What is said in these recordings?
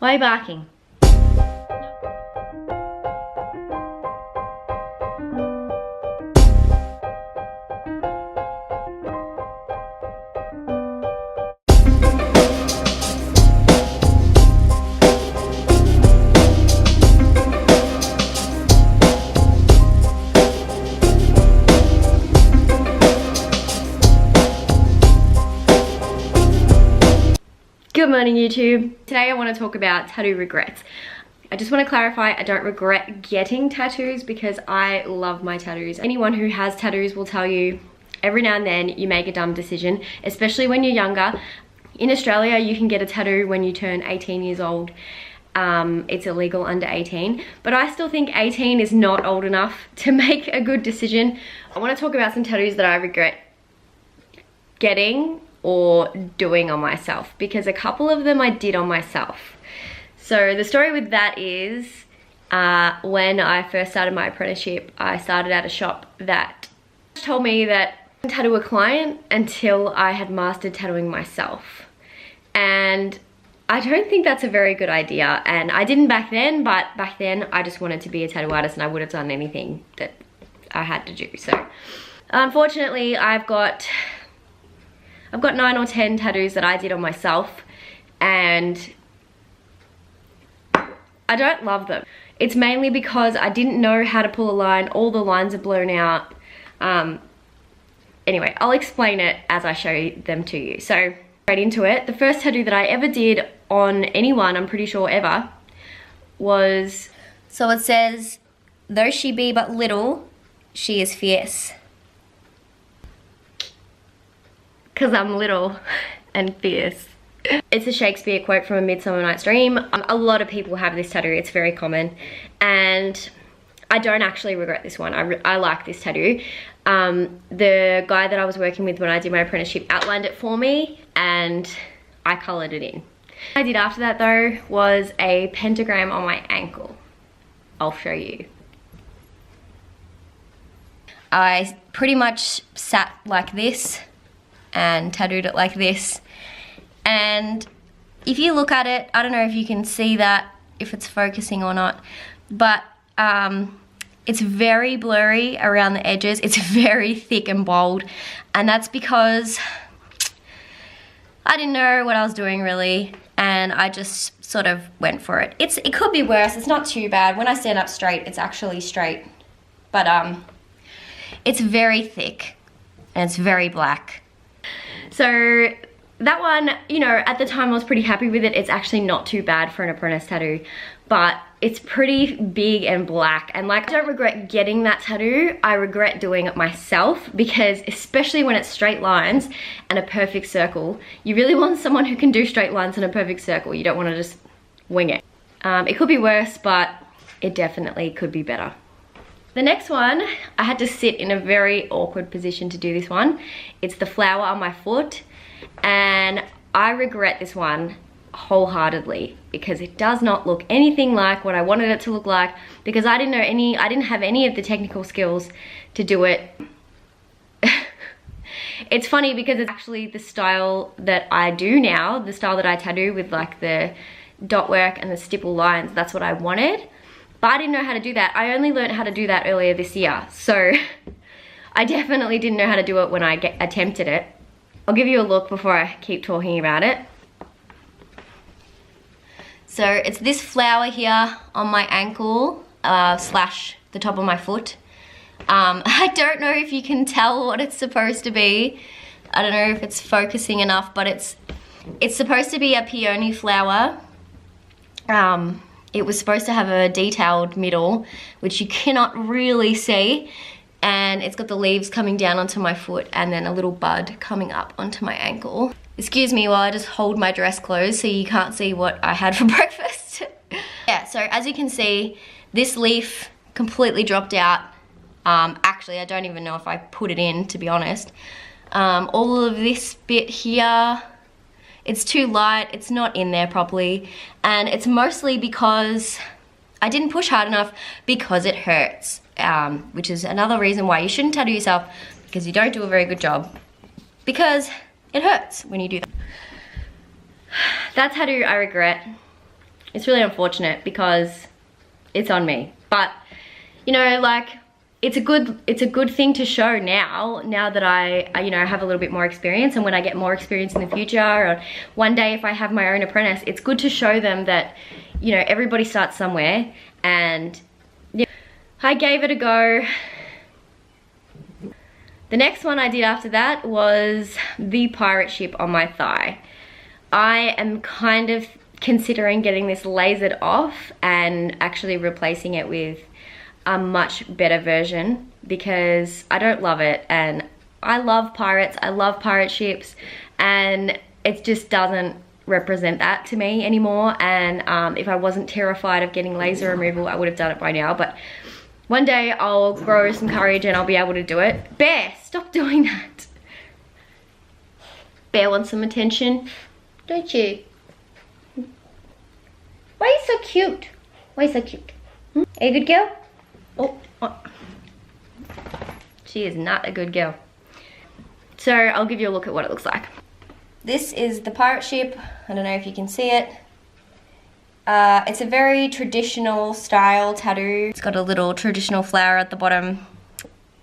Why are you barking? Good morning, YouTube. Today I want to talk about tattoo regrets. I just want to clarify, I don't regret getting tattoos because I love my tattoos. Anyone who has tattoos will tell you every now and then you make a dumb decision, especially when you're younger. In Australia, you can get a tattoo when you turn 18 years old. It's illegal under 18, but I still think 18 is not old enough to make a good decision. I want to talk about some tattoos that I regret getting or doing on myself, because a couple of them I did on myself. So the story with that is when I first started my apprenticeship, I started at a shop that told me that I couldn't tattoo a client until I had mastered tattooing myself. And I don't think that's a very good idea, and I didn't back then, but back then I just wanted to be a tattoo artist and I would have done anything that I had to do. So unfortunately I've got 9 or 10 tattoos that I did on myself, and I don't love them. It's mainly because I didn't know how to pull a line. All the lines are blown out. Anyway, I'll explain it as I show them to you. So, straight into it. The first tattoo that I ever did on anyone, I'm pretty sure ever, was... So it says, "Though she be but little, she is fierce." Because I'm little and fierce. It's a Shakespeare quote from A Midsummer Night's Dream. A lot of people have this tattoo, it's very common. And I don't actually regret this one. I like this tattoo. The guy that I was working with when I did my apprenticeship outlined it for me and I coloured it in. What I did after that though was a pentagram on my ankle. I'll show you. I pretty much sat like this and tattooed it like this, and if you look at it, I don't know if you can see that, if it's focusing or not, but it's very blurry around the edges. It's very thick and bold, and that's because I didn't know what I was doing really, and I just sort of went for it. It could be worse. It's not too bad. When I stand up straight, it's actually straight, but it's very thick and it's very black. So that one, you know, at the time I was pretty happy with it. It's actually not too bad for an apprentice tattoo, but it's pretty big and black. And like, I don't regret getting that tattoo. I regret doing it myself, because especially when it's straight lines and a perfect circle, you really want someone who can do straight lines and a perfect circle. You don't want to just wing it. It could be worse, but it definitely could be better. The next one, I had to sit in a very awkward position to do this one. It's the flower on my foot, and I regret this one wholeheartedly because it does not look anything like what I wanted it to look like, because I didn't have any of the technical skills to do it. It's funny because it's actually the style that I do now, the style that I tattoo with like the dot work and the stipple lines. That's what I wanted. But I didn't know how to do that. I only learned how to do that earlier this year. So I definitely didn't know how to do it when I attempted it. I'll give you a look before I keep talking about it. So it's this flower here on my ankle, slash the top of my foot. I don't know if you can tell what it's supposed to be. I don't know if it's focusing enough, but it's supposed to be a peony flower. It was supposed to have a detailed middle, which you cannot really see, and it's got the leaves coming down onto my foot and then a little bud coming up onto my ankle. Excuse me while I just hold my dress closed so you can't see what I had for breakfast. Yeah, so as you can see, this leaf completely dropped out. Actually, I don't even know if I put it in, to be honest. All of this bit here, it's too light, it's not in there properly, and it's mostly because I didn't push hard enough, because it hurts, which is another reason why you shouldn't tattoo yourself, because you don't do a very good job, because it hurts when you do that. That tattoo I regret. it's really unfortunate because it's on me. But, you know, like, it's a good thing to show now that I you know, have a little bit more experience, and when I get more experience in the future, or one day if I have my own apprentice, it's good to show them that, you know, everybody starts somewhere. And yeah, I gave it a go. The next one I did after that was the pirate ship on my thigh. I am kind of considering getting this lasered off and actually replacing it with a much better version, because I don't love it, and I love pirates, I love pirate ships, and it just doesn't represent that to me anymore. And if I wasn't terrified of getting laser removal, I would have done it by now. But one day I'll grow some courage and I'll be able to do it. Bear, stop doing that. Bear wants some attention, don't you? Why are you so cute? Why are you so cute? Are you a good girl? Oh. She is not a good girl. So I'll give you a look at what it looks like. This is the pirate ship. I don't know if you can see it. It's a very traditional style tattoo. It's got a little traditional flower at the bottom.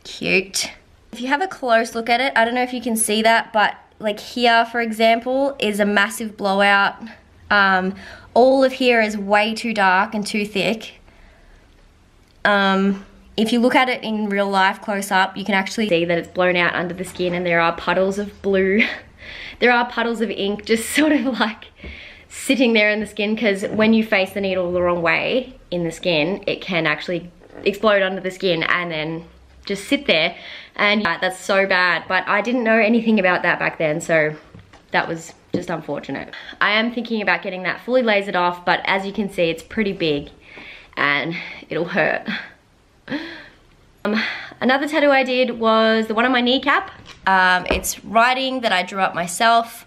Cute. If you have a close look at it, I don't know if you can see that, but like here, for example, is a massive blowout. All of here is way too dark and too thick. If you look at it in real life close up, you can actually see that it's blown out under the skin, and there are puddles of blue. There are puddles of ink just sort of like sitting there in the skin, because when you face the needle the wrong way in the skin, it can actually explode under the skin and then just sit there. And yeah, that's so bad. But I didn't know anything about that back then, so that was just unfortunate. I am thinking about getting that fully lasered off, but as you can see, it's pretty big and it'll hurt. Another tattoo I did was the one on my kneecap. It's writing that I drew up myself.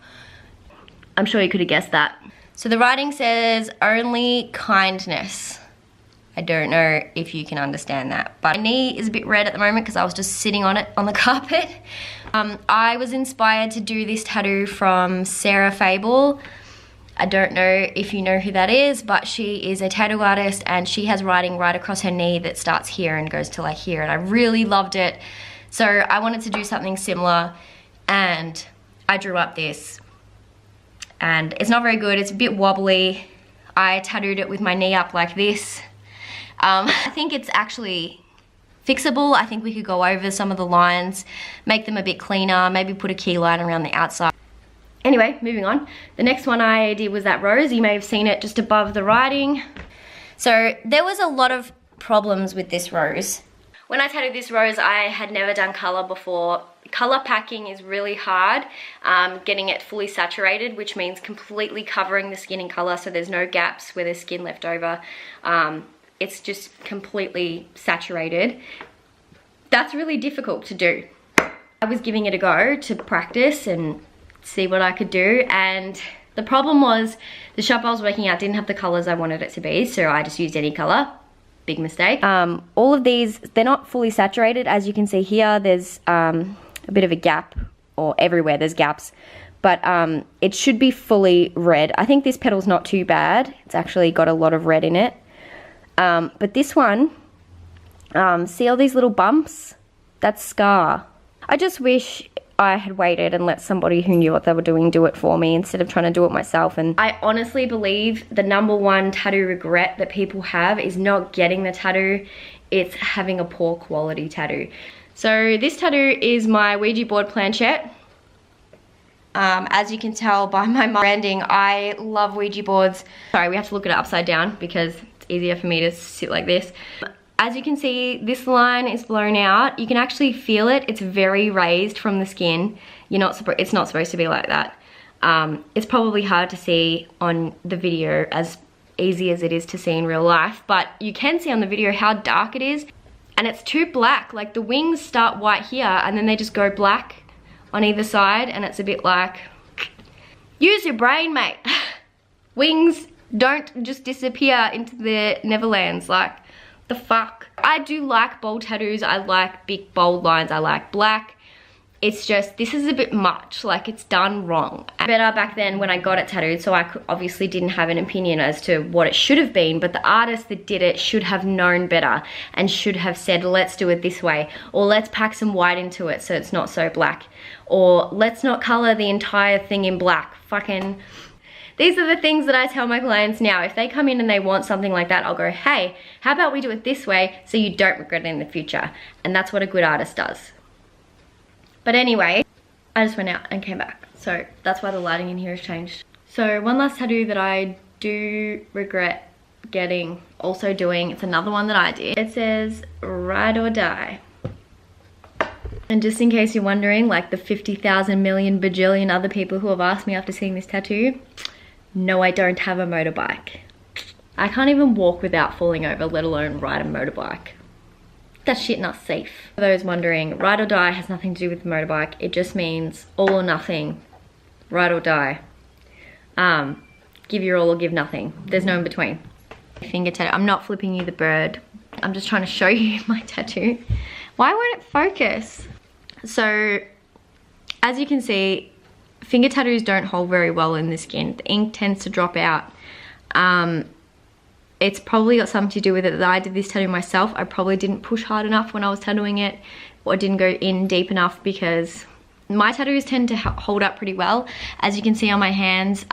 I'm sure you could have guessed that. So the writing says, "Only kindness." I don't know if you can understand that, but my knee is a bit red at the moment because I was just sitting on it on the carpet. I was inspired to do this tattoo from Sarah Fable. I don't know if you know who that is, but she is a tattoo artist, and she has writing right across her knee that starts here and goes to like here, and I really loved it. So I wanted to do something similar, and I drew up this. And it's not very good, it's a bit wobbly. I tattooed it with my knee up like this. I think it's actually fixable. I think we could go over some of the lines, make them a bit cleaner, maybe put a key line around the outside. Anyway, moving on. The next one I did was that rose. You may have seen it just above the writing. So there was a lot of problems with this rose. When I tattooed this rose, I had never done color before. Color packing is really hard, getting it fully saturated, which means completely covering the skin in color so there's no gaps where there's skin left over. It's just completely saturated. That's really difficult to do. I was giving it a go to practice and see what I could do, and the problem was the shop I was working at didn't have the colors I wanted it to be, so I just used any color. Big mistake. All of these, they're not fully saturated. As you can see here, there's a bit of a gap, or everywhere there's gaps, but it should be fully red. I think this petal's not too bad. It's actually got a lot of red in it. But this one, see all these little bumps? That's scar. I just wish I had waited and let somebody who knew what they were doing do it for me instead of trying to do it myself. And I honestly believe the #1 tattoo regret that people have is not getting the tattoo, it's having a poor quality tattoo. So this tattoo is my Ouija board planchette. As you can tell by my branding, I love Ouija boards. Sorry, we have to look at it upside down because it's easier for me to sit like this. As you can see, this line is blown out. You can actually feel it. It's very raised from the skin. It's not supposed to be like that. It's probably hard to see on the video as easy as it is to see in real life, but you can see on the video how dark it is, and it's too black. Like the wings start white here and then they just go black on either side, and it's a bit like, use your brain, mate. Wings don't just disappear into the Neverlands, like, the fuck. I do like bold tattoos. I like big bold lines. I like black. it's just, this is a bit much, like it's done wrong. Better back then when I got it tattooed, so I obviously didn't have an opinion as to what it should have been, but the artist that did it should have known better and should have said, let's do it this way, or let's pack some white into it so it's not so black, or let's not color the entire thing in black. Fucking, these are the things that I tell my clients now. If they come in and they want something like that, I'll go, hey, how about we do it this way so you don't regret it in the future? And that's what a good artist does. But anyway, I just went out and came back. So that's why the lighting in here has changed. So one last tattoo that I do regret getting, also doing, it's another one that I did. It says, ride or die. And just in case you're wondering, like the 50,000 million bajillion other people who have asked me after seeing this tattoo, no, I don't have a motorbike. I can't even walk without falling over, let alone ride a motorbike. That shit not safe. For those wondering, ride or die has nothing to do with the motorbike. It just means all or nothing, ride or die. Give your all or give nothing. There's no in between. Finger tattoo. I'm not flipping you the bird. I'm just trying to show you my tattoo. Why won't it focus? So, as you can see, finger tattoos don't hold very well in the skin. The ink tends to drop out. It's probably got something to do with it that I did this tattoo myself. I probably didn't push hard enough when I was tattooing it, or didn't go in deep enough, because my tattoos tend to hold up pretty well. As you can see on my hands,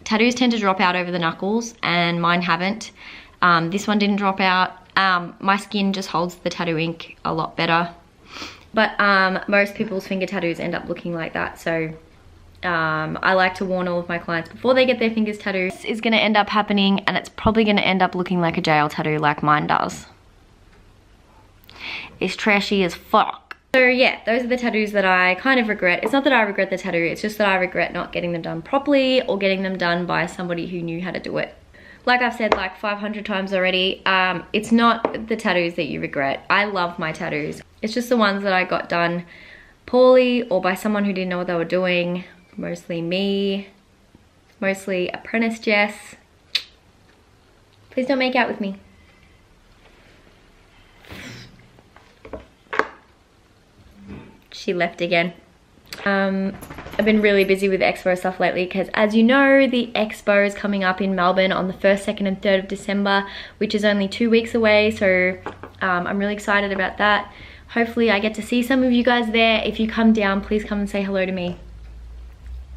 tattoos tend to drop out over the knuckles, and mine haven't. This one didn't drop out. My skin just holds the tattoo ink a lot better. But most people's finger tattoos end up looking like that, so I like to warn all of my clients before they get their fingers tattooed. This is going to end up happening, and it's probably going to end up looking like a jail tattoo like mine does. It's trashy as fuck. So yeah, those are the tattoos that I kind of regret. It's not that I regret the tattoo, it's just that I regret not getting them done properly or getting them done by somebody who knew how to do it. Like I've said like 500 times already, it's not the tattoos that you regret. I love my tattoos. It's just the ones that I got done poorly or by someone who didn't know what they were doing. Mostly me, mostly apprentice Jess. Please don't make out with me. She left again. I've been really busy with expo stuff lately because, as you know, the expo is coming up in Melbourne on the 1st, 2nd and 3rd of December, which is only 2 weeks away, so I'm really excited about that. Hopefully I get to see some of you guys there. If you come down, please come and say hello to me.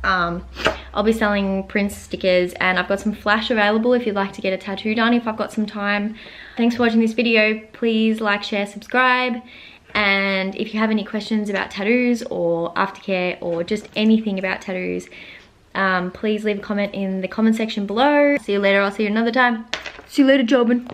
I'll be selling prints, stickers, and I've got some flash available if you'd like to get a tattoo done if I've got some time. Thanks for watching this video. Please like, share, subscribe, and if you have any questions about tattoos or aftercare or just anything about tattoos, please leave a comment in the comment section below. See you later. I'll see you another time. See you later, Jobin.